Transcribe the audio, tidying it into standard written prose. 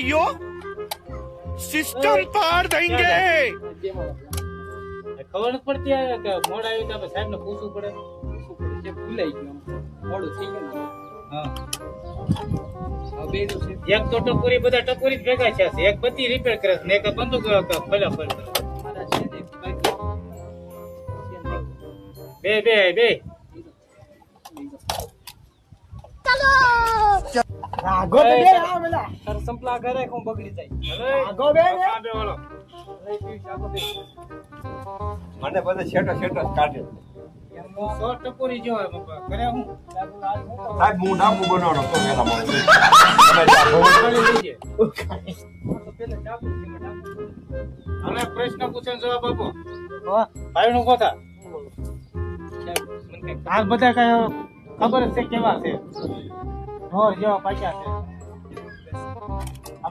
यो system पार देंगे। ખબર નથી પડતી આ કે મોડ આવ્યું તો આપણે સાહેબને પૂછવું પડે જે ભૂલાઈ ગયું મોડું થઈ ગયું હા બે છે એક તો ટકોરી બધા ટકોરી જ ભેગા છે એક બધી રિપેર કરે છે ને એક બંદૂક ફલા ફળ બે બે બે આગો બે આ મેલા સર સંપલા ઘરે કોણ બગડી જાય આગો બે ને બે ઓલો મને બધે છેટો છેટો જ કાઢે એમનો સો ટકોરી જો કરે હું સાહેબ હું ડાબુ બનાવવાનો તો મેલા મળે હવે પ્રશ્ન પૂછે જવાબ આપો ભાઈ નું કોથા આ બધા કઈ ખબર છે કેવા છે ઢોર જેવા પાક્યા છે